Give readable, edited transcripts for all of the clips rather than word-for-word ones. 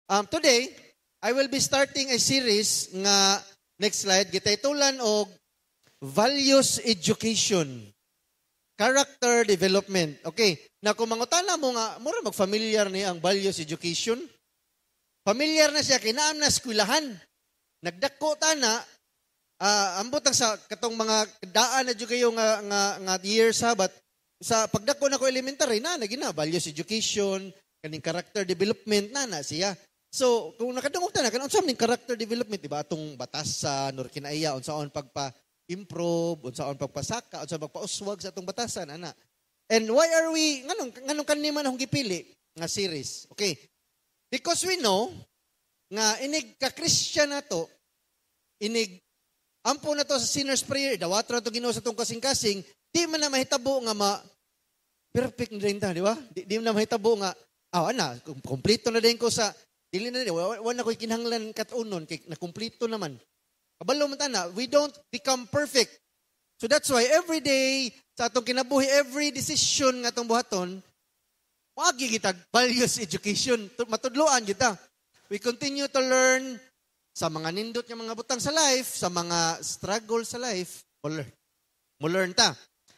Today, I will be starting a series nga, next slide, gitaytulan og Values Education. Character Development. Okay, na kung mangutana mo nga, mura mag-familiar ni ang Values Education. Familiar na siya, kinaam na eskwelahan. Nagdako ta na, ambot ang sa katong mga daan na dyan kayo nga years ha, but sa pagdako na ko elementary, nagina, Values Education, kaning character development, na siya. So, kung nakadungog ta na, kanang unsa ning character development, diba, atong batasan, or kinaiya, unsaon pagpa-improve, unsaon pagpasaka, unsaon pagpauswag sa atong batasan, ana. And why are we, nganong kaniman akong gipili nga series? Okay, because we know, nga inig ka-Christian na to, inig, ampo na to sa sinner's prayer, dawat na to Ginoo sa itong kasing-kasing, di man na mahitabo nga perfect na rin ta, di ba? Di man na mahitabo nga, kumplito na din ko sa, dili na rin, wala ko'y kinahanglan katunon, na-kumplito naman. Kabalo man na, we don't become perfect. So that's why every day, sa atong kinabuhi, every decision nga atong buhaton, wagi kita values education, matudloan kita. We continue to learn sa mga nindot nga mga butang sa life, sa mga struggle sa life, mo learn ta.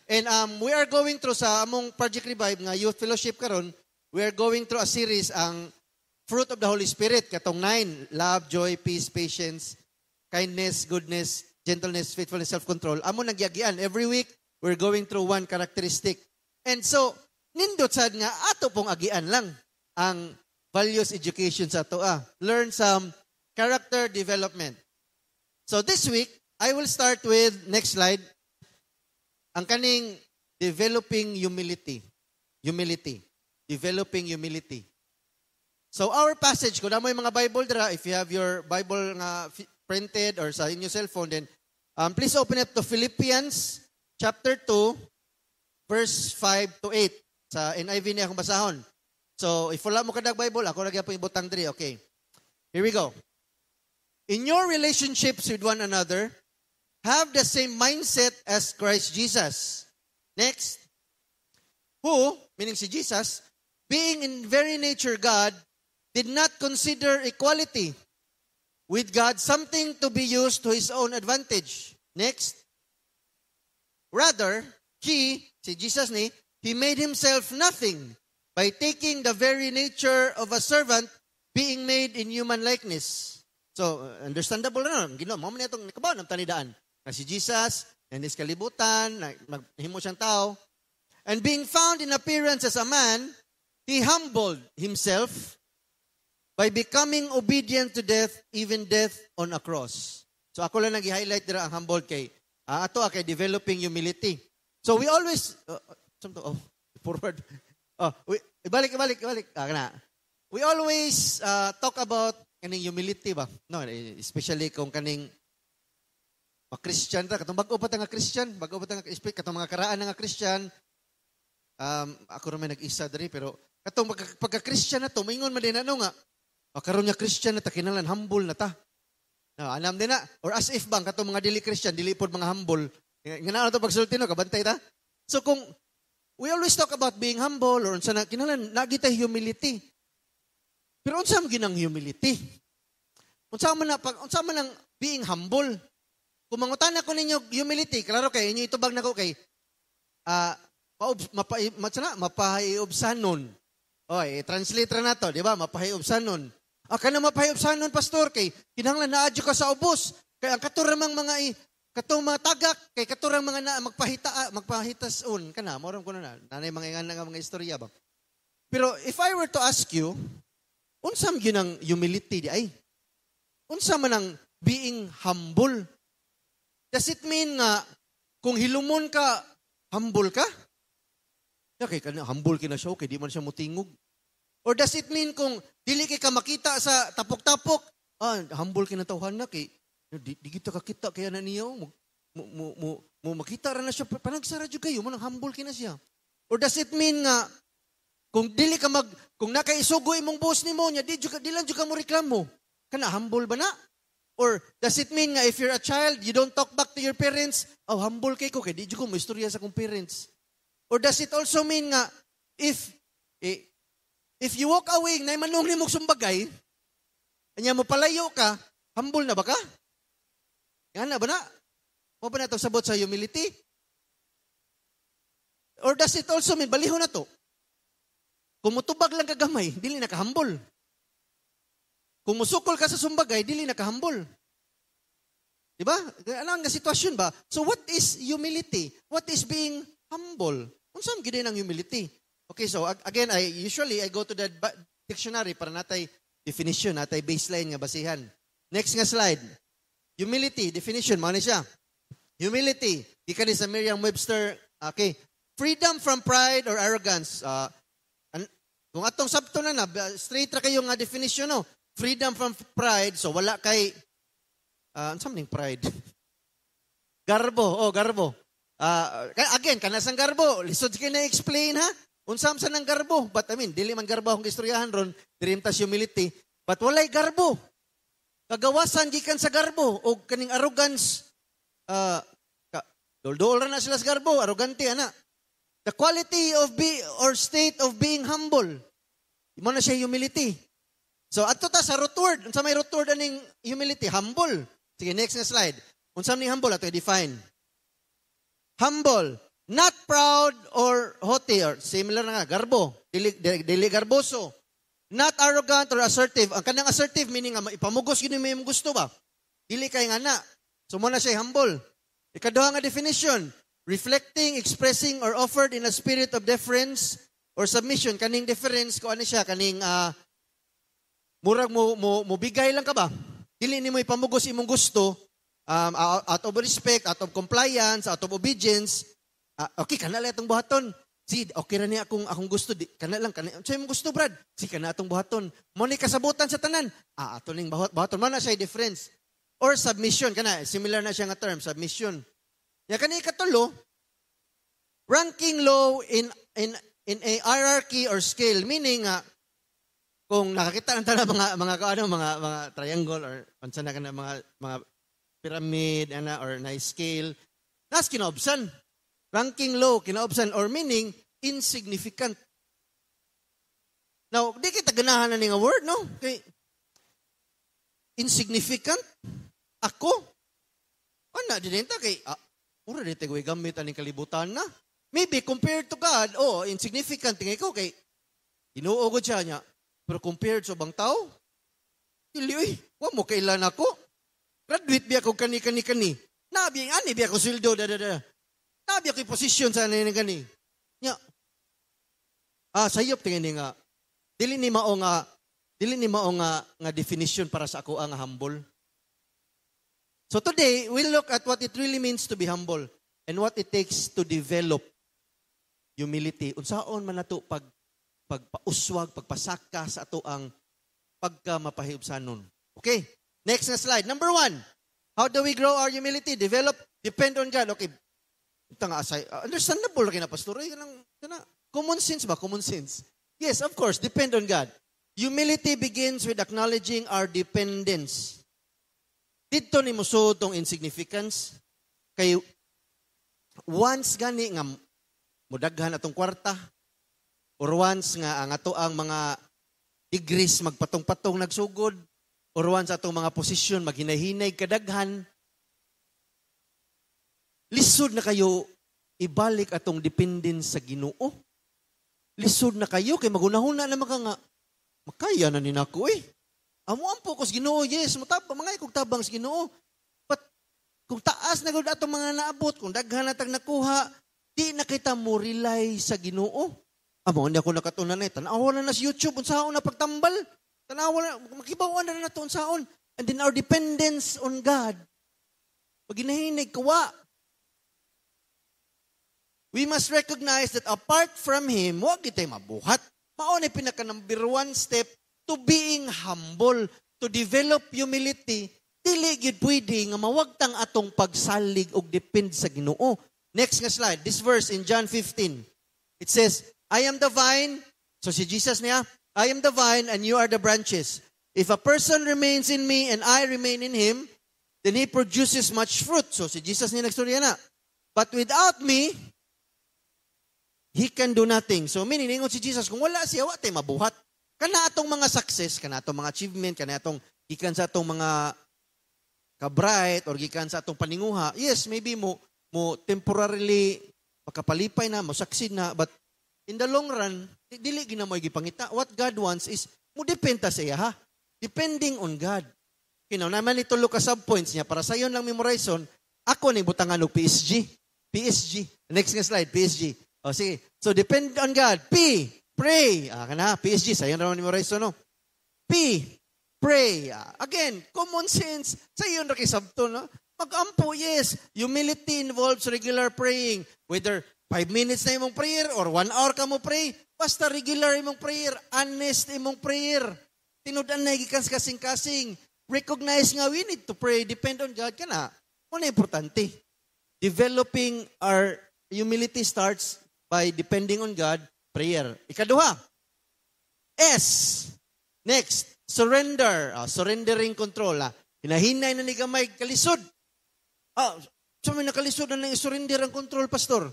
And we are going through sa among Project Revive nga youth fellowship karon, we are going through a series ang fruit of the Holy Spirit, katong 9, love, joy, peace, patience, kindness, goodness, gentleness, faithfulness, self-control. Amo nagyagian every week, we're going through one characteristic. And so, nindot sad nga ato pong agian lang ang values education sa ato. Learn some character development. So this week, I will start with, next slide, ang kaning developing humility. Humility. Developing humility. So our passage, kung naman yung mga Bible dira, if you have your Bible nga printed or sa inyong cellphone, then please open it to Philippians chapter 2, verse 5 to 8. Sa NIV niya akong basahon. So, if wala mo kadag Bible, ako nagyan po ibutang diri. Okay. Here we go. In your relationships with one another, have the same mindset as Christ Jesus. Next. Who, meaning si Jesus, being in very nature God, did not consider equality with God something to be used to his own advantage. Next. Rather, si Jesus ni, he made himself nothing by taking the very nature of a servant being made in human likeness. So, understandable na naman. Ginoo, mo man itong nakabaw ng tanidaan. Na si Jesus, and his kalibutan, maghimo siyang tao. And being found in appearance as a man, he humbled himself by becoming obedient to death, even death on a cross. So, ako lang nag-highlight dira ang humbled kay, kay developing humility. So, we always, forward. Ibalik. We always talk about kaning humility ba? No, especially kung kaning Christian ta, katong bag-o pa nga Christian, katong mga karaan nga Christian. Ako rin nag-isa diri, pero katong pagka-Christian na to, maingon man din nga, karon nga Christian na ta, kinahanglan humble na ta. No, alam din na, or as if bang, katong mga dili Christian, dili pod mga humble. Nga na to pagsulti no, kabantay ta. So kung we always talk about being humble or unsa na kinahanglan nagita humility. Pero unsa man ginang humility? Unsa man ang being humble? Kung mangutana ko ninyo humility, klaro kay inyo itubag nako kay mapahiobsanon. Oy, translate ra nato, di ba? Mapahiobsanon. Kana mapahiobsanon pastor kay kinahanglan naadyo ka sa ubos. Kay ang katuramang mga katong mga tagak, kay katurang mga magpahitason, kana, moram ko na, nanay mga mga istorya ba? Pero if I were to ask you, unsam yun ang humility di ay? Unsam man ang being humble? Does it mean nga, kung hilumon ka, humble ka? Kay humble kina siya, kay di man siya mutingog. Or does it mean kung dili ka makita sa tapok-tapok, humble kinatawhan na, kay di kita kakita kaya na niyo mo makita ra na siya panagsara jud kayo mo nang humble kina siya. Or does it mean nga kung dili ka kung nakaisugo imong boss nimo nya di lang jud ka mo reklamo kana humble ba na? Or does it mean nga if you're a child you don't talk back to your parents, humble kay ko kay di jud ko mo istorya sa kong parents? Or does it also mean nga if you walk away na manong nimo sumbagay Anya mo palayo ka, humble na ba ka? Yan na ba na? Mo ba na itong sabot sa humility? Or does it also mean, baliho na to? Kung mutubag lang kagamay, dili na ka-humble. Kung musukol ka sa sumbagay, dili na ka-humble. Diba? Ano ang sitwasyon ba? So what is humility? What is being humble? Kung saan gina ng humility? Okay, so again, I go to the dictionary para natay definition, natay baseline nga basihan. Next nga slide. Humility, definition, mo siya. Humility, gikan ni sa Merriam-Webster, okay, freedom from pride or arrogance. Kung atong sabto na straight ra kayo nga definition, no? Freedom from pride, so wala kay, something pride. Garbo, garbo. Again, kanasang garbo, lisod kayo na-explain, ha? Unsam sa ng garbo, but I mean, dili man garbo akong istoryahan ron, dirimtas humility, but walay garbo. Kagawasan gikan sa garbo, o kaning arrogance, dol-dol na sila sa garbo, arrogante, ana. The quality of or state of being humble. Imo na siya humility. So, ato ta sa root word, unsa may root word aning humility? Humble. Sige, next na slide. Unsa ni humble, ato i-define. Humble. Not proud or haughty, or similar na nga, garbo, dili garboso. Not arrogant or assertive. Ang kanang assertive, meaning nga, ipamugos yun yung gusto ba? Dili kay nga na. So muna siya humble. Ikaduha nga definition, reflecting, expressing, or offered in a spirit of deference or submission. Kaning deference, kung ano siya, kaning, murag mo bigay lang ka ba? Dili ni mo ipamugos imong gusto, out of respect, out of compliance, out of obedience. Okay, kanala itong buhaton. Okay ra niya akong gusto. Kanala lang. So yung gusto, Brad? Kana itong buhaton. Muna kasabutan sa tanan. Ato ning buhaton. Mana siya difference. Or submission. Similar na siya nga term, submission. Kani katulo, ranking low in a hierarchy or scale. Meaning, kung nakakita ng tanan mga triangle or pansa na ka na mga pyramid or nice scale, nas kinaubsan. Ranking low, kinaubsan, or meaning, insignificant. Now, di kita ganahan na nga word, no? Okay. Insignificant? Ako? Ano, di nita kay, pura dito ko gamit ang kalibutan na. Maybe, compared to God, insignificant, tingin ko kay, inuugod siya niya. Pero compared sa bang tao, dili, wag mo kailan ako. Graduate biya ko kani. Nabi, ani biya ko sildo, Nabi ako posisyon sa nanay gani. Nya. Sayop tingin nga. Dili ni mao nga definition para sa ako ang humble. So today, we'll look at what it really means to be humble and what it takes to develop humility. Unsaon man nato pagpauswag, pagpasaka sa ato ang pagka mapahibsanon. Okay? Next na slide. Number 1. How do we grow our humility? Depend on God. Okay. Understandable lagi na pastor. Common sense ba? Common sense. Yes, of course. Depend on God. Humility begins with acknowledging our dependence. Dito ni muso tong insignificance. Kay once gani nga mudaghan atong kwarta or once nga ang ato ang mga degrees magpatong-patong nagsugod or once atong mga posisyon maghinahinay kadaghan, lisod na kayo ibalik atong dependence sa Ginoo. Lisod na kayo kay magunahuna na nga makaya na ninako Amo ang focus Ginoo, yes, mga ikog tabang sa Ginoo. But kung taas na gud atong mga naabot, kung daghan na tag nakuha, di na kita mo rely sa Ginoo. Amo hindi ako nakatunan tanawa na sa YouTube unsaon na pagtambal. Tanawa na makibawan na nato unsaon. And then our dependence on God. Pag ginahinig kawa, we must recognize that apart from Him, wag kitay mabuhat. Mao ni pinaka number 1 step to being humble, to develop humility. Dili gyud pwede nga mawagtang atong pagsalig og depend sa Ginoo. Next nga slide, this verse in John 15. It says, I am the vine. So si Jesus niya, I am the vine and you are the branches. If a person remains in me and I remain in him, then he produces much fruit. So si Jesus niya nagstorya na. But without me, he can do nothing. So meaning, ingon si Jesus, kung wala siya, wala tayo mabuhat. Kana atong mga success, kana atong mga achievement, kana atong gikan sa atong mga ka-bright or gikan sa atong paninguha, yes, maybe mo temporarily makapalipay na, mo succeed na, but in the long run, dili ginamoy gipangita. What God wants is mo dependa sa iya, ha? Depending on God. Naman ito ka subpoints niya para sa yon lang memorization. Ako ni butangan og PSG. Next nga slide, PSG. O sige. So depend on God. P, pray. Kana PSG sayon ra memorization no. P, pray. Again, common sense. Sayon ra kay sabto no. Mag-ampo, yes. Humility involves regular praying. Whether 5 minutes na imong prayer or 1 hour ka mo pray, basta regular imong prayer, honest imong prayer. Tinud-an na gikan sa kasing-kasing. Recognize nga we need to pray, depend on God kana. Ano importante? Developing our humility starts by depending on God, prayer. Ikaduha. S. Next, surrender. Surrendering control. Hinahinay na ni gamay kalisod. So may nakalisod na nang surrender ang control, pastor.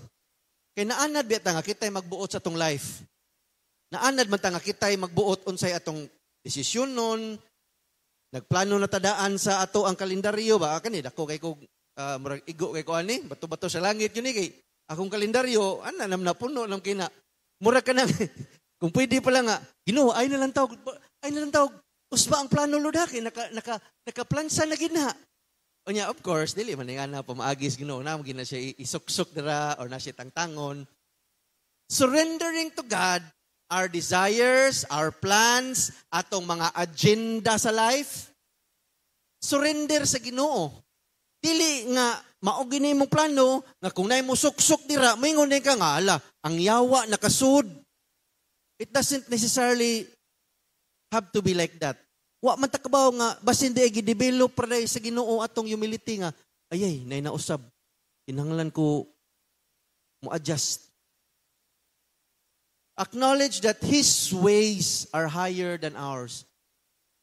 Kay naanad biyata nga kita'y magbuot sa atong life. Naanad man ta nga kita'y magbuot unsay atong desisyon nun. Nagplano na tadaan sa ato ang kalendaryo ba kani dako kay ko murag igo kay ko ani bato-bato sa langit yun kay akong kalendaryo ana nam napuno nam kina murag ka na kung pwede pala nga Ginoo ay na lang tawag usba ang plano Lord ha kay nakaplansa na gina. Onya of course dili man nga na pamaagis Ginoo na gina siya isuksok dira or na siya tangtangon. Surrendering to God our desires, our plans, atong mga agenda sa life, surrender sa Ginoo. Dili nga mao gini mong plano nga kung nay mo suksok dira, moingon ka nga ala, ang yawa nakasud. It doesn't necessarily have to be like that. Wa man ta kabaw nga basin di gi-develop para sa Ginoo atong humility nga ayay nay nausab. Kinahanglan ko mo adjust. Acknowledge that His ways are higher than ours.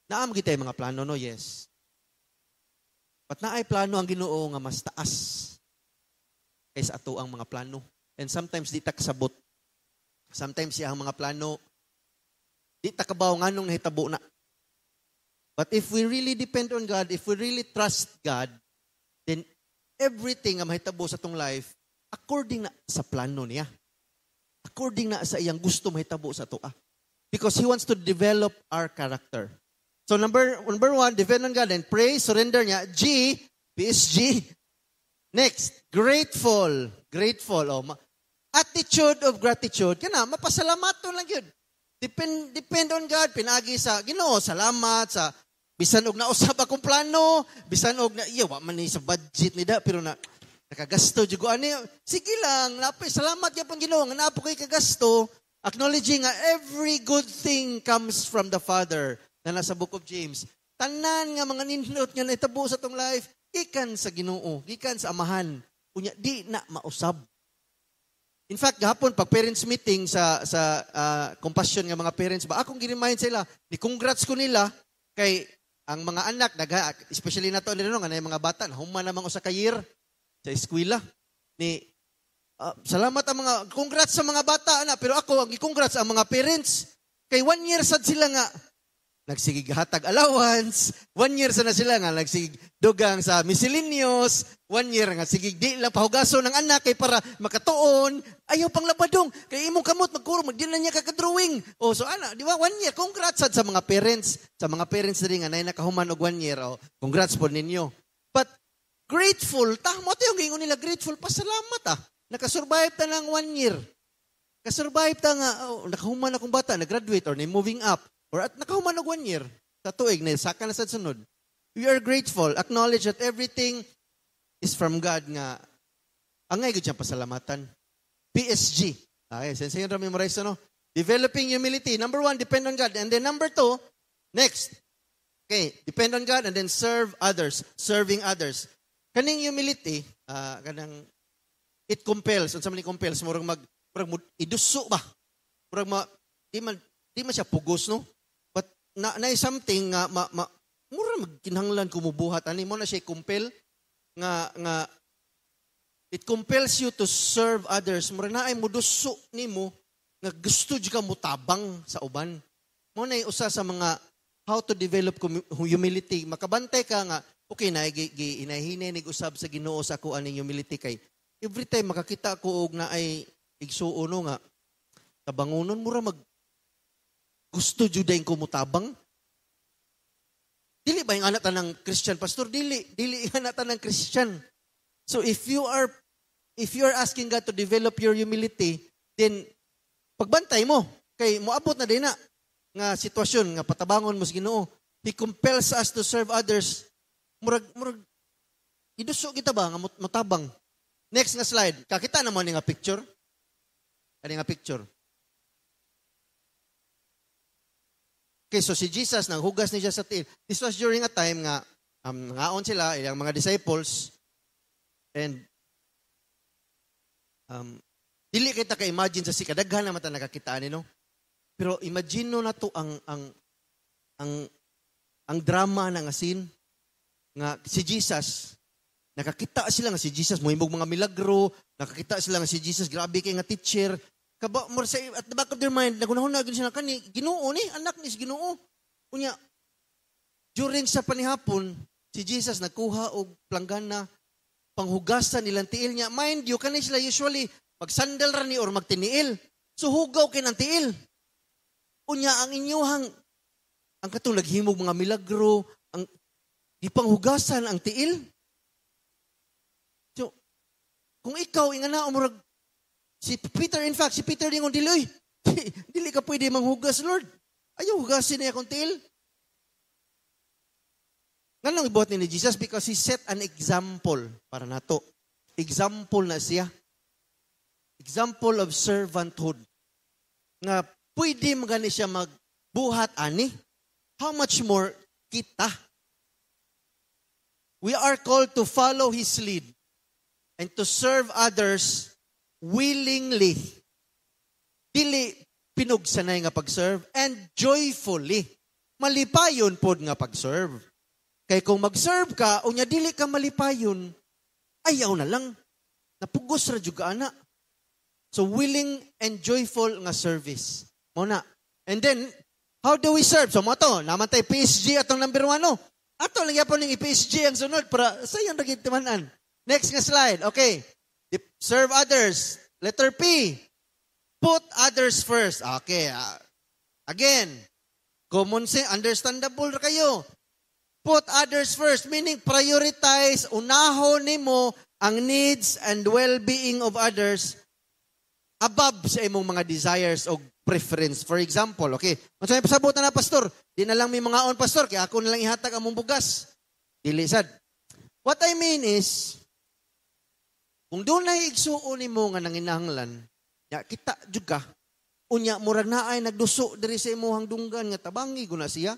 Naam gitay mga plano, no? Yes. But naay plano ang Ginoo nga mas taas kaysa ato ang mga plano. And sometimes di ta kasabot. Sometimes siya ang mga plano di ta kabaw nganong nahitabo na. But if we really depend on God, if we really trust God, then everything ang mahitabo sa atong life according na sa plano niya. According na sa iyang gusto mahitabo sa toa. Because He wants to develop our character. So number 1, depend on God and pray, surrender niya. G, PSG. Next, grateful. Attitude of gratitude. Kana, mapasalamat lang yun. Depend on God. Pinagi sa Ginoo, salamat sa bisan og nausab akong plano, bisan og na iya wa man ni sa budget ni da pero nakagasto jud ko ani. Sige lang, napay salamat gyapon Ginoo nga napo kay kagasto, acknowledging nga every good thing comes from the Father na nasa Book of James. Tanan nga mga nindot nga nahitabo sa tong life gikan sa Ginoo, gikan sa Amahan. Unya di na mausab. In fact, gahapon pag parents meeting sa compassion nga mga parents ba akong gi-remind sila, ni congrats ko nila kay ang mga anak especially nato nila nga na mga bata na human namang usa ka year sa eskwela ni salamat ang mga congrats sa mga bata na pero ako ang i-congrats ang mga parents kay 1 year sad sila nga nagsigig hatag allowance, 1 year sa na sila nga nagsigig dugang sa miscellaneous, 1 year nga sigig di lang pahugaso ng anak kay para makatuon, ayaw pang labadong kay imong kamot magkuro di na niya kakadrawing. O so ana, di ba 1 year congrats sad sa mga parents diri nga nay nakahuman og 1 year. O congrats po ninyo. But grateful, mo tayo gingon nila grateful, pasalamat nakasurvive ta ng 1 year. Kasurvive ta nga nakahuman akong bata, nag-graduate or moving up. Or at nakahuman og 1 year sa tuig na saka na sa sunod. We are grateful. Acknowledge that everything is from God nga. Angay gud siyang pasalamatan. PSG. Okay, sense yung memorize no? Developing humility. Number 1, depend on God. And then number 2, next. Okay, depend on God and then serve others. Serving others. Kaning humility, kanang it compels. Unsa man ni compels? Murag iduso ba? Murag di man siya pugos, no? Na something nga mura magkinahanglan kumubuhat ani mo na siya compel nga it compels you to serve others. Mura na ay muduso nimo nga gusto jud ka mutabang sa uban. Mo na usa sa mga how to develop humility. Makabantay ka nga, okay na, inahinay usab sa Ginoo sa ako aning humility kay every time makakita ko og na ay igsuono nga, tabangunon mo ra mag gusto judain ko mutabang. Dili ba yung anak ng Christian pastor? Dili yung anak ng Christian. So if you are asking God to develop your humility, then pagbantay mo kay moabot na din na nga sitwasyon nga patabangon mo sa Ginoo. He compels us to serve others. Murag iduso kita ba nga mutabang. Next nga slide. Kakita naman ni nga picture. Kani nga picture. Okay, so si Jesus, nanghugas niya sa tiil. This was during a time nga, nangaon sila, yung mga disciples, and dili kita ka-imagine sa kadaghan na mata nakakitaan no? Pero imagine no na to ang drama na nga scene, nga si Jesus, nakakita sila nga si Jesus, muhimog mga milagro, nakakita sila nga si Jesus, grabe kay nga teacher, kaba more sa at the back of their mind nagunahon na sila kani Ginoo ni anak ni Ginoo unya during sa panihapon si Jesus nagkuha og planggana panghugasan nilang tiil niya. Mind you, kani sila usually magsandal ra ni or magtiniil, so hugaw kay ng tiil unya ang inyuhang ang katong naghimog mga milagro ang gipanghugasan ang tiil. So kung ikaw ingana umurag si Peter, in fact, si Peter dingon dili, dili ka pwede manghugas, Lord. Ayaw hugasin niya akong tiil. Ganang ibuhat ni Jesus because he set an example para nato. Example na siya. Example of servanthood. Nga pwede magani siya magbuhat ani. How much more kita? We are called to follow his lead and to serve others willingly. Dili pinugsanay nga pag-serve and joyfully. Malipayon pod nga pag-serve. Kay kung mag-serve ka, unya dili ka malipayon, ayaw na lang. Napugos ra jud ana. So willing and joyful nga service. Muna. And then, how do we serve? So mo to, naman tayo PSG atong number 1 no. Ato lang yapon ning PSG ang sunod para sayang ra gid timanan. Next nga slide. Okay. Serve others. Letter P. Put others first. Okay. Again, common sense, understandable kayo. Put others first, meaning prioritize, unahon nimo ang needs and well-being of others above sa imong mga desires o preference. For example, okay, kung sa'yo pasabot na pastor, di na lang may mga on pastor, kaya ako na lang ihatag among bugas. Dili sad. What I mean is, kung doon na igsuon mo nga nanginahanglan, ya kita juga, unya murag na ay nagduso diri sa imuhang dunggan nga tabangi guna siya.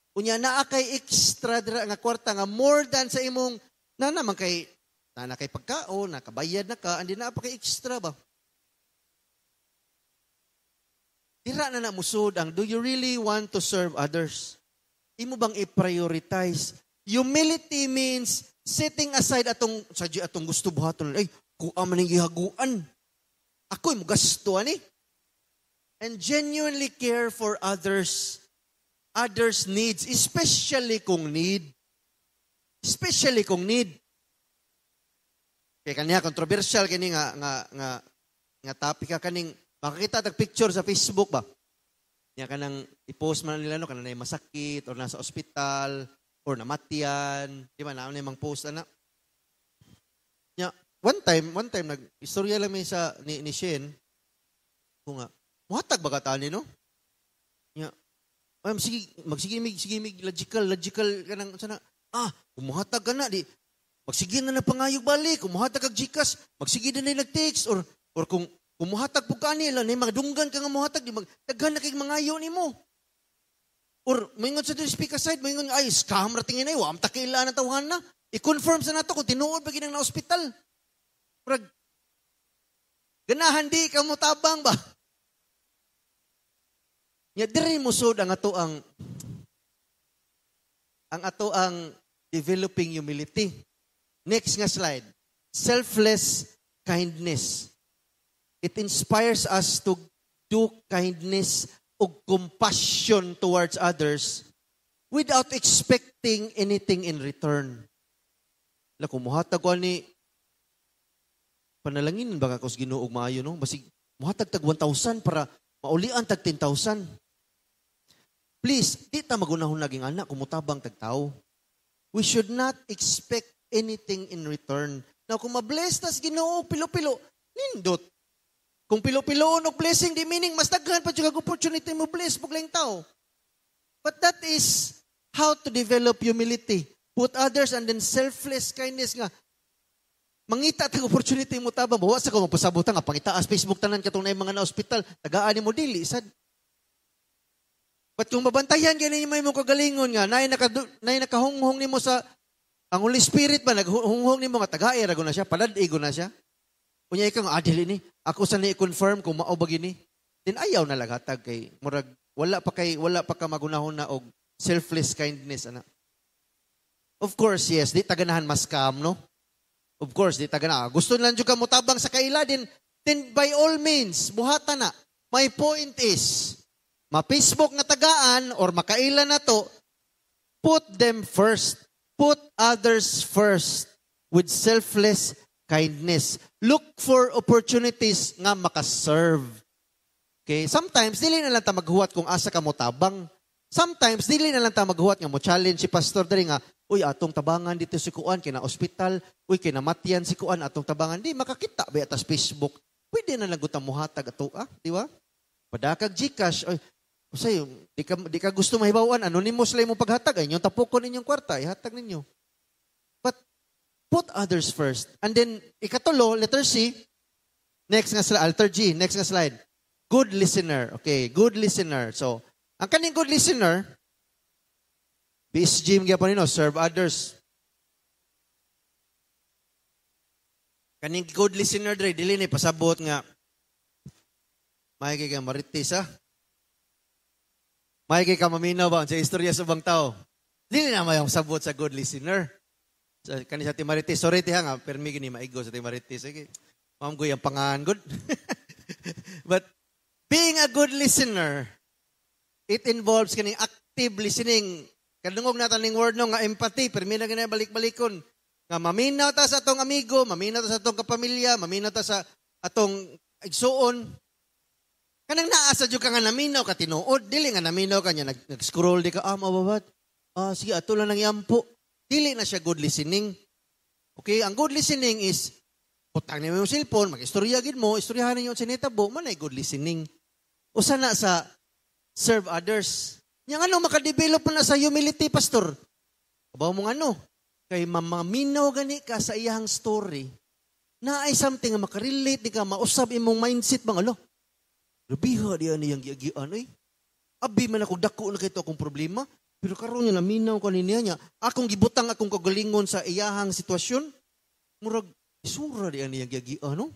Unya naa kay extra dira nga kwarta nga more than sa imong na naman kay pagkaon, nakabayad na ka, andi na pa kay extra ba? Dira na musud ang do you really want to serve others? Imo bang i-prioritize? Humility means setting aside atong gusto buhaton. Ay, kuha man ning gihaguan. Ako'y mo gasto ani. And genuinely care for others' needs, especially kung need. Especially kung need. Kaya kaniya controversial kani nga topic kaning makakita tag picture sa Facebook ba. Nya kanang i-post man nila no kanang masakit or nasa ospital or namatyan, di ba na mang post ana. Nya one time nag-istorya lang may sa ni Shen ko nga muhatag ba ka tani no? Nya magsige mig logical kanang sana kumuhatag ka na di magsige na pangayog balik kumuhatag kag GCash magsige na nag-text or kung kumuhatag po kanila na mga dunggan ka nga muhatag di daghan na kay mangayo nimo or moingon sa speak aside moingon ay scam ra tingin ay wa am takila na tawhan na i-confirm sa nato kung tinuod ba ginang na ospital prag ganahan di ka mo tabang ba nya diri mo sud ang ato ang developing humility. Next nga slide. Selfless kindness. It inspires us to do kindness o compassion towards others without expecting anything in return. Kung muhatag ko ni panalangin ba ka sa Ginoo og maayo, no? Basig muhatag tag 1,000 para maulian tag 10,000. Please, di ta magunahon naging anak kumutabang tag tao. We should not expect anything in return. Now, kung ma-bless tas Ginoo pilo-pilo, nindot. Kung pilo-pilo og blessing, di meaning mas daghan pa jud opportunity mo bless pug laing tao. But that is how to develop humility. Put others and then selfless kindness nga. Mangita tag opportunity mo tabang. Bawa sa ko magpasabutan nga pangitaas Facebook tanan katong na mga na-hospital. Tagaan mo dili. Sad. But kung mabantayan ganyan may mo kagalingon nga, nay nakahunghong nimo sa ang Holy Spirit ba naghunghong nimo nga tagaay ra na siya, palad-igo na siya. Unya ikaw nga dili ni, ako sa ni confirm kung mao ba gini. Then ayaw na laghatag kay murag wala pa ka magunahon na og selfless kindness ana. Of course, yes, di taganahan mas scam, no? Of course, di tagana. Gusto lang jud ka motabang sa kaila then by all means, buhata na. My point is, ma-Facebook na tagaan or makaila na to, put them first. Put others first with selfless kindness. Look for opportunities nga makaserve. Okay? Sometimes, dili na lang ta maghuwat kung asa ka mo tabang. Sometimes, dili na lang ta maghuwat nga mo challenge si pastor dali nga, uy, atong tabangan dito si Kuan, kina ospital, uy, kinamatyan si Kuan, atong tabangan. Di, makakita ba atas Facebook? Pwede na lang gutang muhatag ato, di ba? Padakag Gcash, oy, usay, di ka gusto mahibawan, anonymous lang mo paghatag, ay inyong tapukon inyong kwarta, ihatag ninyo. But, put others first. And then, ikatulo, letter C, next nga slide, letter G, next nga slide. Good listener. Okay, good listener. So, ang kaning good listener, BSG mga pa nino, serve others. Kaning good listener dre, dili ni pasabot nga, may kay ka maritis ha? May kay ka maminaw ba sa istorya sa bang tao? Dili na mayong sabot sa good listener. So, kani sa Timaritis, sorry tiha nga, permi gini maigo sa Timaritis. Okay. Ma'am ko yung pangahan good. But, being a good listener, it involves kaning active listening. Kadungog natin ng word no, nga empathy, permi na ganyan balik-balikon. Nga maminaw ta sa atong amigo, maminaw ta sa atong kapamilya, maminaw ta sa atong igsuon. Kanang naasa dyo ka nga naminaw ka tinuod, dili nga naminaw ka niya, nag-scroll di ka, mababad. Sige, ato lang ng yampo. Dili na siya good listening. Okay, ang good listening is, putang niyo yung cellphone, mag-istorya gid mo, istoryahan ninyo sa netabo, manay good listening. O sana sa serve others. Yang ano, makadevelop na sa humility, pastor. Kabaw mong ano, kay mamaminaw gani ka sa iyang story, na ay something nga makarelate, di ka mausap imong mindset bang, alo, labiha diyan niyang giagian, eh. Abi man ako dako na kito akong problema, pero karon niya naminaw ko niya, akong gibutang akong kagalingon sa iyahang sitwasyon, murag, isura diyan niyang giagian, no?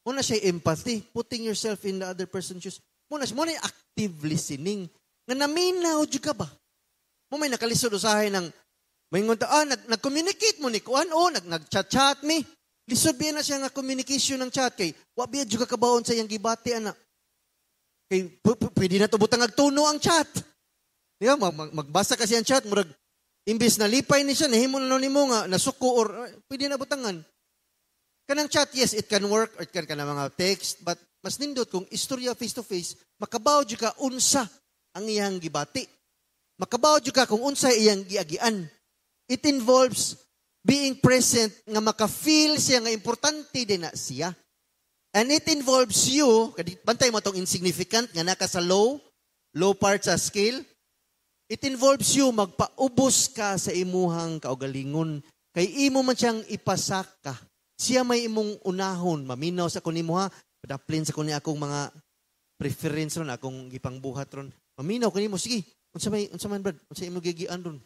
Muna siya empathy, putting yourself in the other person's shoes. Muna siya active listening. Nga naminaw dyan ka ba? Mo may nakalisod usahay ng, may ngunta, nag-communicate mo ni Kuan, nag-chat-chat me. Lisod biya na siya nga communication ng chat kay, wabiya dyan ka kabaon sa iyang gibati, anak. Kay, pwede na to butang agtuno ang chat. Di ba, magbasa kasi ang chat, murag, imbis na lipay ni siya, nahimo na mo nga, nasuko, or pwede na butangan. Kanang chat, yes, it can work, or it can na mga text, but mas nindot kung istorya face-to-face, makabaw dyan ka unsa ang iyang gibati. Makabaw dyan ka kung unsa iyang giagian. It involves being present nga maka-feel siya nga importante din na siya. And it involves you, bantay mo itong insignificant nga naka sa low part sa scale. It involves you magpaubos ka sa imuhang kaugalingon. Kay imo man siyang ipasaka. Siya may imong unahon, maminaw sa kunimo ha, padaplin sa kuni akong mga preference ron, akong gipangbuhat ron. Maminaw kunimo, sige, unsa man brad, unsa imong gigian ron.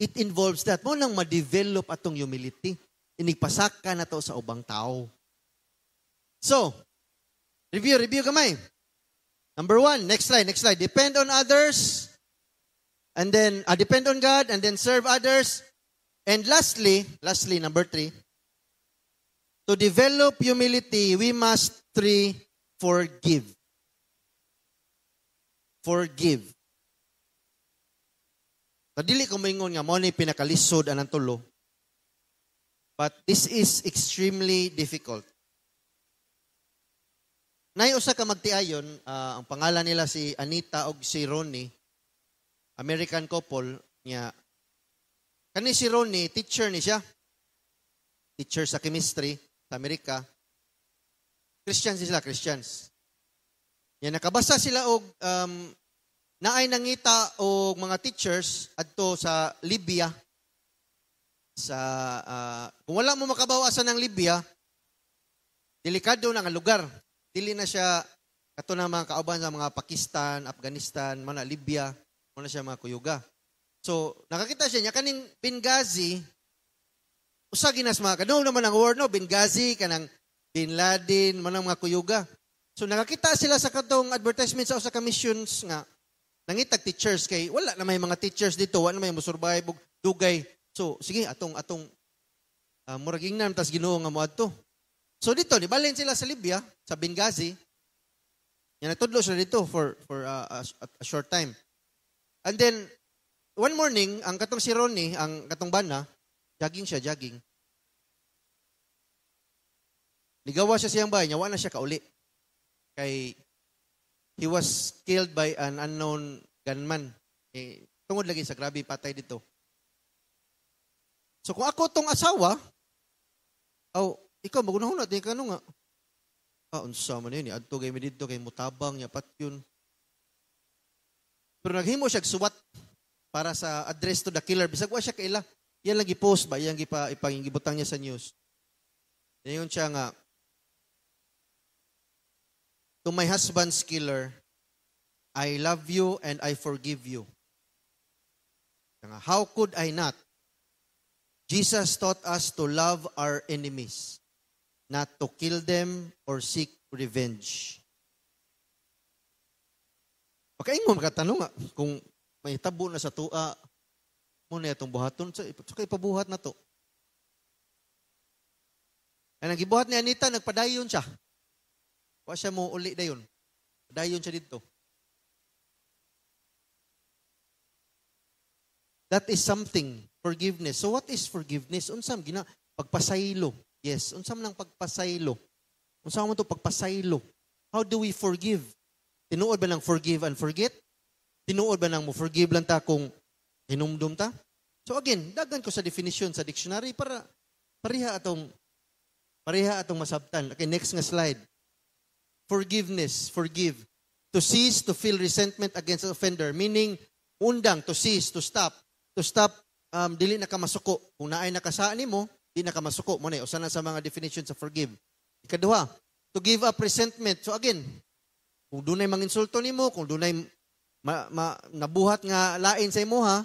It involves that. Mo nang ma-develop atong humility. Inigpasaka na to sa ubang tao. So, review kamay. Number 1, next slide. Depend on others, and then, depend on God, and then serve others. And lastly, number 3, to develop humility, we must forgive. Forgive. Dili ko maingon nga mo ni pinakalisod anang tulo. But this is extremely difficult. Nay usa ka magtiayon, ang pangalan nila si Anita ug si Ronnie, American couple niya. Kani si Ronnie, teacher ni siya. Teacher sa chemistry sa Amerika. Christians sila, Christians. Yan nakabasa sila og naay nangita og mga teachers adto sa Libya. Kung wala mo makabawasan ng Libya, delikado na nga lugar. Dili na siya kato na mga kauban sa mga Pakistan, Afghanistan, mga Libya, mga siya mga kuyuga. So, nakakita siya niya kaning Benghazi, usa ginas mga kanong naman ang word no, Benghazi kanang Bin Laden, mga kuyuga. So, nakakita sila sa katong advertisement sa usa ka missions nga nangitag teachers kay wala na may mga teachers dito, wala na may musurvive og dugay. So, sige, atong muraging nam, tas Ginoo nga mo adto. So, dito, nibalhin sila sa Libya, sa Benghazi. Yan, natudlo sila dito for a short time. And then, one morning, ang katong si Ronnie, ang katong bana, jogging. Ligawa siya siyang bahay niya, wala na siya kauli. Kay, he was killed by an unknown gunman. Tungod lagi sa grabe patay dito. So kung ako tong asawa, ikaw magunahon natin ka nga. Unsa man yun, adto kay mi dito kay mutabang niya pat yun. Pero naghimo siya suwat para sa address to the killer. Bisag wa siya kaila. Yan lang i-post ba, yan ipangibutang niya sa news. Yan siya nga, to my husband's killer, I love you and I forgive you. How could I not? Jesus taught us to love our enemies, not to kill them or seek revenge. Okay, mo makatanong nga, kung may tabo na sa tua, muna itong buhaton, so ipabuhat na to. Ang nagibuhat ni Anita, nagpadayon siya. Wa siya mo uli dayon. Padayon siya dito. That is something, forgiveness. So what is forgiveness? Unsam pagpasaylo. Yes, unsam lang pagpasaylo. Unsam mo to pagpasaylo. How do we forgive? Tinuod ba ng forgive and forget? Tinuod ba ng mo forgive lang ta kung hinumdum ta? So again, dagan ko sa definition sa dictionary para pareha atong masabtan. Okay, next nga slide. Forgiveness, forgive. To cease to feel resentment against an offender, meaning undang, to cease, to stop. To stop, dili na ka masuko. Kung naay nakasaan mo, di na ka masuko. Muna, usa na sa mga definitions sa forgive. Ikaduha, to give up resentment. So again, kung dunay manginsulto nimo, kung dunay nabuhat nga lain sa imo ha,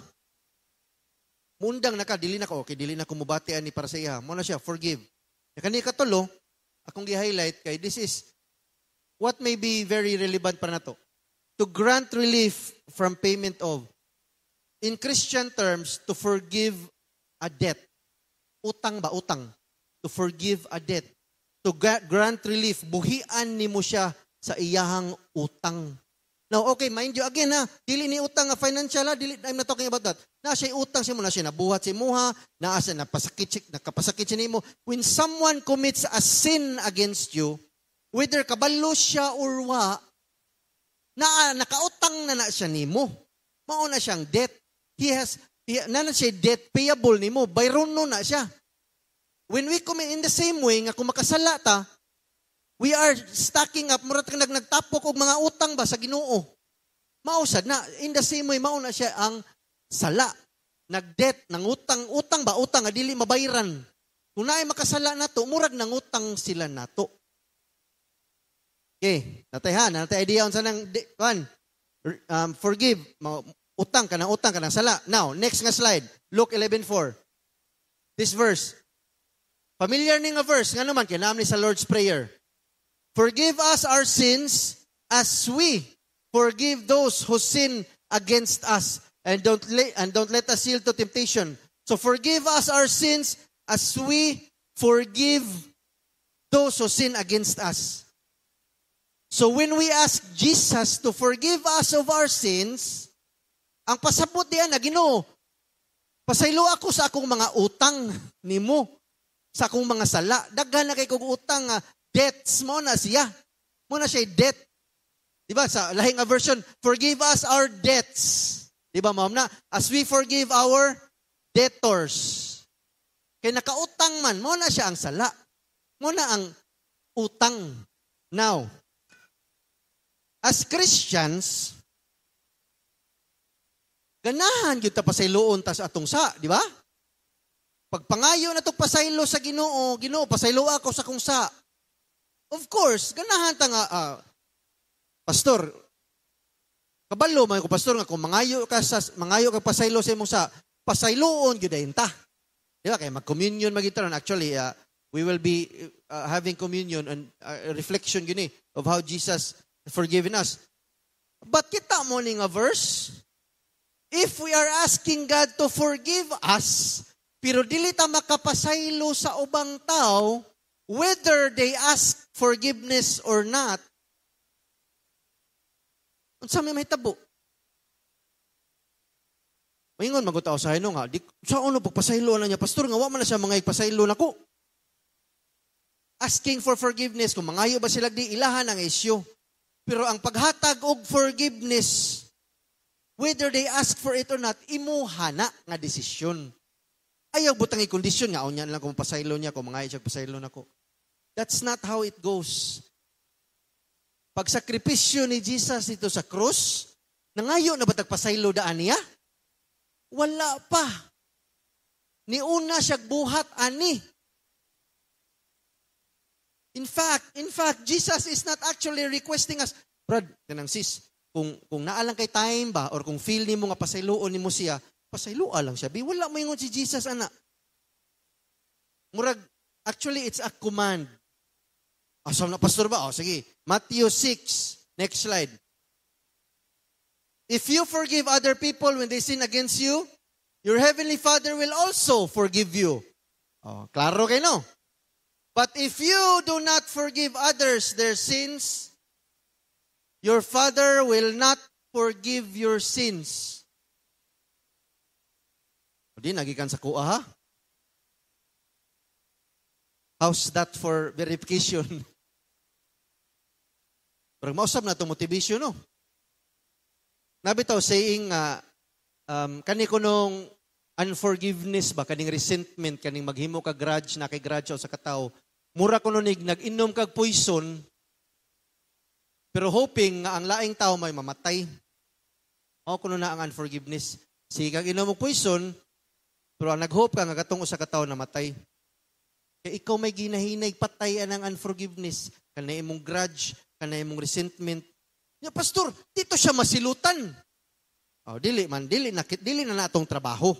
mundang na ka, dili na ka, okay, dili na kumubati ani para sa iya. Muna siya, forgive. Kani katulo, akong gi-highlight kay this is what may be very relevant para nato. To grant relief from payment of. In Christian terms, to forgive a debt. Utang ba? Utang. To forgive a debt. To grant relief. Buhian ni mo siya sa iyahang utang. Now, okay, mind you again ha, dili ni utang nga financial ha, I'm not talking about that. Na siya utang siya mo, na siya nabuhat si mo ha, na siya nakapasakit siya ni mo. When someone commits a sin against you, whether kabalo siya or wa, nakautang na siya ni mo. Mauna siyang debt. Na siya debt payable ni mo. Bayron no na siya. When we commit in the same way, nga kung makasala ta, we are stacking up, murat kang nagtapok og mga utang ba sa Ginoo. Mausad na, in the same way, mauna siya ang sala. Nag-debt, ng utang ba? Utang, dili mabayran. Kung naay makasala na to, murag ng utang sila na to. Okay, natay idea on sanang forgive, utang ka ng sala. Now, next nga slide, Luke 11:4. This verse, familiar ni nga verse, nga naman, kinam ni sa Lord's Prayer. Forgive us our sins as we forgive those who sin against us, and don't let us yield to temptation. So forgive us our sins as we forgive those who sin against us. So when we ask Jesus to forgive us of our sins, ang pasabot diyan na Ginoo, Pasaylo ako sa akong mga utang nimo, sa akong mga sala. Daghan na kay kong utang debts mo na siya. Mo na siya debt. Diba? Sa lahing nga version, forgive us our debts. Diba, ma'am na? As we forgive our debtors. Kay nakautang man, mo na siya ang sala. Mo na ang utang. Now, as Christians, ganahan yun ta pasayloon ta sa atong sa, di ba? Pagpangayo na itong pasaylo sa Ginoo, Ginoo, pasaylo ako sa kung sa. Of course, ganahan ta nga, pastor, kabalo man ko pastor nga kung mangayo ka pasaylo sa imong sa pasayloon gyud dayon ta. Di ba? Kaya mag-communion magitaron. Actually, we will be having communion and reflection yun of how Jesus forgiven us. But kita mo ni nga verse, if we are asking God to forgive us, pero dili ta makapasaylo sa ubang tao, whether they ask forgiveness or not, unsa may mahitabo? Maingon magutaw sa hino nga, sa ano pagpasaylo na niya, pastor, nga wa man na siya mga ipasaylo na ko. Asking for forgiveness, kung mangayo ba sila di, ilahan ang isyo. Pero ang paghatag og forgiveness, whether they ask for it or not, imuhana nga desisyon. Ayaw butang i-kondisyon nga, o niyan lang kung pasaylo niya, kung mangayo siya pasaylo na ko. That's not how it goes. Pagsakripisyo ni Jesus ito sa krus, nangayo na ba tagpasaylo daan niya? Wala pa. Niuna siya buhat ani. In fact, Jesus is not actually requesting us, Brad, kanang sis, kung naalang kay time ba, or kung feel ni mo nga pasayloon ni mo siya, pasayloa lang siya. Wala mo yung si Jesus, ana. Murag, actually, it's a command. Asam na pastor ba? Sige. Matthew 6. Next slide. If you forgive other people when they sin against you, your heavenly Father will also forgive you. Klaro kayo, no? But if you do not forgive others their sins, your Father will not forgive your sins. Di, nagikan sa kuha, ha? How's that for verification? Pero mausap na itong motivation, no? Nabitaw saying, kani ko nung unforgiveness ba, kaning resentment, kaning maghimo ka grudge, na kay grudge sa katao, mura ko nunig, nag-inom kag poison, pero hoping nga ang laing tao may mamatay. O kuno na ang unforgiveness. Sige kag inom mo poison, pero ang nag-hope ka nga katong usa ka tawo namatay. Kaya ikaw may ginahinay, patayan ang unforgiveness, kanay imong grudge, kanay imong resentment. Ya, pastor, dito siya masilutan. Dili na natong trabaho.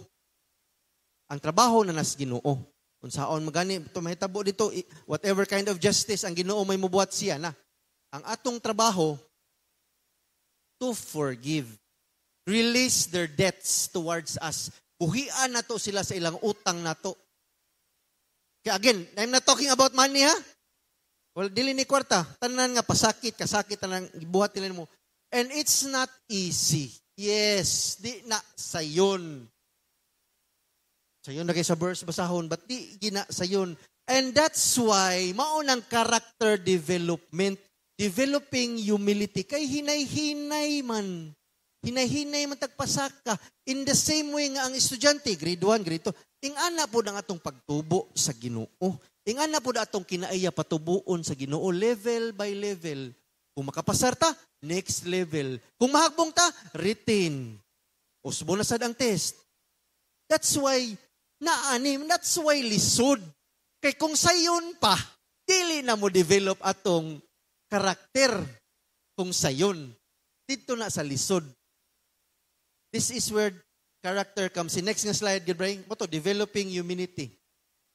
Ang trabaho na nas Ginoo. Kung saan magani, mahitabo dito, whatever kind of justice ang Ginoo may mubuhat siya na. Ang atong trabaho, to forgive. Release their debts towards us. Buhian na to sila sa ilang utang na to. Kaya again, I'm not talking about money, ha? Well, dili ni kwarta. Tanan nga pasakit, kasakit, tanan, ibuhat nila mo. And it's not easy. Yes, di na sayon. Sayon na kayo sa verse basahon, but di gina sayon. And that's why, maunang character development, developing humility, kay hinay-hinay man. Hinay-hinay man tagpasaka. In the same way nga ang estudyante, grade 1, grade 2, ingana po ang atong pagtubo sa Ginoo. Ingana po na atong kinaiya patubuon sa Ginoo, level by level. Kung makapasar ta, next level. Kung mahagbong ta, retain. Usbo na sad ang test. That's why, that's why lisod. Kay kung sayon pa, dili na mo develop atong karakter kung sayon. Dito na sa lisod. This is where character comes in. Next nga slide, Gibrahim. Ito, developing humility.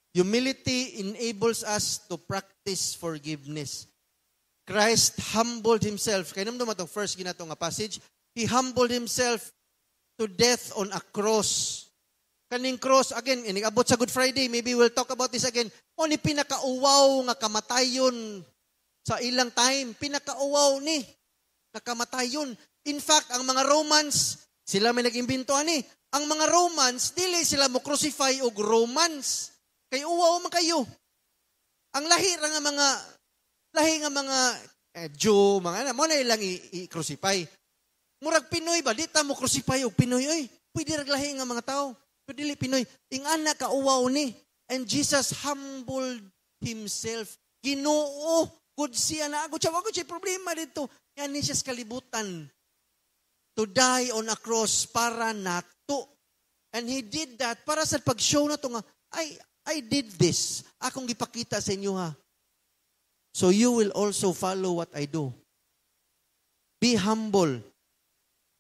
Humility enables us to practice forgiveness. Christ humbled himself. Kaya naman itong first ginatong nga passage, he humbled himself to death on a cross. Kaning cross, again, inigabot sa Good Friday, maybe we'll talk about this again. O ni pinakauwaw nga kamatayon sa ilang time, pinakauwaw ni nakamatayon. In fact, ang mga Romans, sila may nag-imbento ani. Ang mga Romans, dili sila mo crucify og Romans. Kay uwaw man kayo. Ang lahi nga mga Jew, mga mo na ilang i-crucify. Murag Pinoy ba? Di ta mo crucify og Pinoy, oy. Pwede raglahi nga mga tao. Pero dili Pinoy. Ingana ka uwaw ni. And Jesus humbled himself. Ginoo. Good siya na ako. Wag siya problema dito. Yan ni siya sa kalibutan. To die on a cross para nato. And he did that para sa pag-show na to nga, I did this. Akong gipakita sa inyo ha. So you will also follow what I do. Be humble.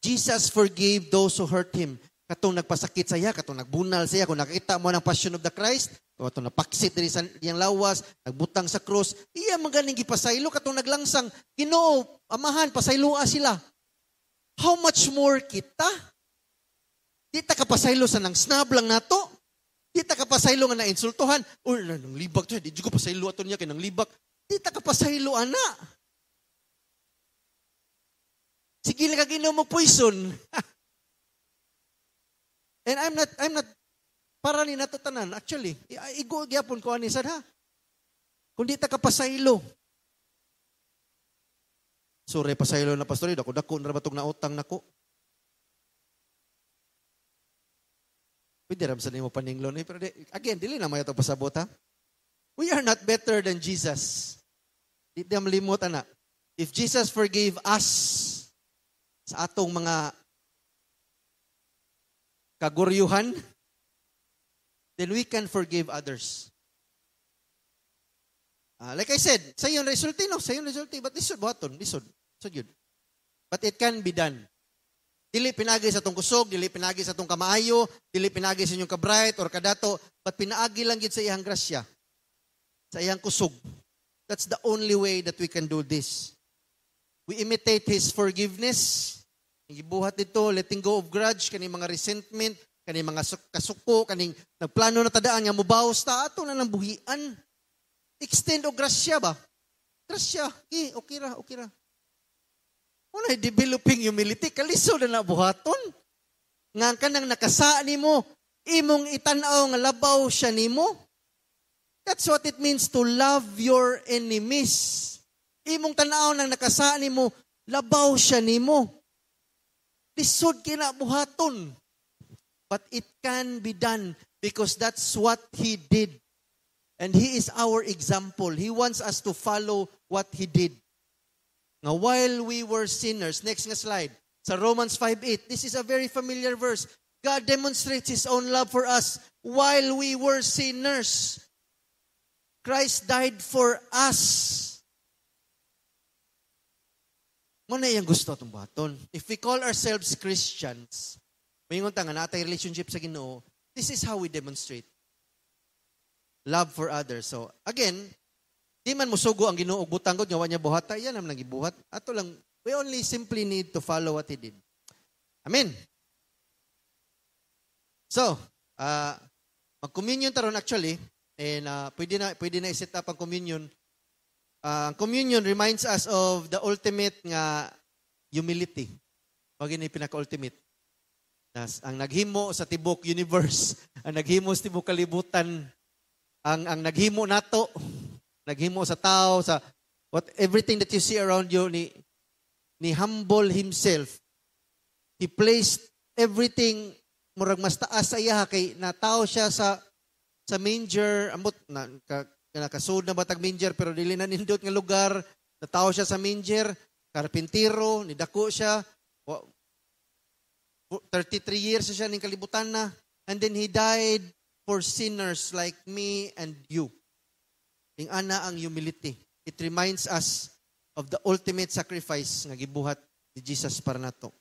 Jesus forgave those who hurt him. Katong nagpasakit sa iya, katong nagbunal sa iya, kung nakita mo ng Passion of the Christ, katong napaksit diri sa iyang lawas, nagbutang sa cross, iya magaling gipasaylo, katong naglangsang, Ginoo, amahan, pasayloa sila. How much more kita? Di ta kapasaylo sa nang snab lang nato. Di ta kapasaylo nga na-insultuhan. O, nang libak to, di ko pasaylo ato niya kay nang libak. Di ta kapasaylo, ana. Sige lang kaginaw mo poison. And I'm not, para ni nato tanan. Actually, igo gyapon ko ani sad ha. Kung di ta kapasaylo. Sorry, pasaylo na pastor, dako na ba itong nautang nako? Pwede ram sa nimo paninglon. Pero again, dili na may ito pasabot ha. We are not better than Jesus. Di na malimot na. If Jesus forgave us sa atong mga kaguryuhan, then we can forgive others. Like I said, sa yung resulti, no? Sa yung resulti, but lisod buhaton, lisod. So yun. But it can be done. Dili pinagi sa tong kusog, dili pinagi sa tong kamaayo, dili pinagi sa inyong kabright or kadato, but pinaagi lang yun sa iyang grasya. Sa iyang kusog. That's the only way that we can do this. We imitate His forgiveness. Ibuhat dito, letting go of grudge, kaning mga resentment, kaning mga kasuko, kaning nagplano na tadaan nga mubawas ta ato na nang buhian. Extend o grasya ba? Grasya. Okay ra. Una, developing humility. Kaliso na nabuhaton. Nga ka nang nakasa ni mo, imong itanaw nga labaw siya ni mo. That's what it means to love your enemies. Imong tanaw nang nakasa ni mo, labaw siya ni mo. Lisod kinabuhaton. But it can be done because that's what He did. And He is our example. He wants us to follow what He did. Now, while we were sinners, next nga slide, sa Romans 5:8, this is a very familiar verse. God demonstrates His own love for us while we were sinners. Christ died for us. Muna yung gusto itong baton. If we call ourselves Christians, may ngunta nga natay relationship sa Ginoo, this is how we demonstrate love for others. So, again, di man musugo ang Ginoo og butang gud nga wa niya buhata, yan ang nagibuhat. Ato lang, we only simply need to follow what He did. Amen. So, mag-communion taron actually, and pwede na i-set up ang communion. Communion reminds us of the ultimate nga humility. Wag ni pinaka-ultimate. Ang naghimo sa tibok universe, ang naghimo sa tibok kalibutan, ang naghimo nato, naghimo sa tao, sa everything that you see around you, ni humble Himself. He placed everything murag mas taas sa iya kay natao siya sa manger, ambot nakasud na batag manger pero dili na nindot nga lugar, natao siya sa manger, karpintero, nidako siya. 33 years siya ning kalibutan na, and then He died for sinners like me and you. Ing ana ang humility. It reminds us of the ultimate sacrifice nga gibuhat ni Jesus para nato.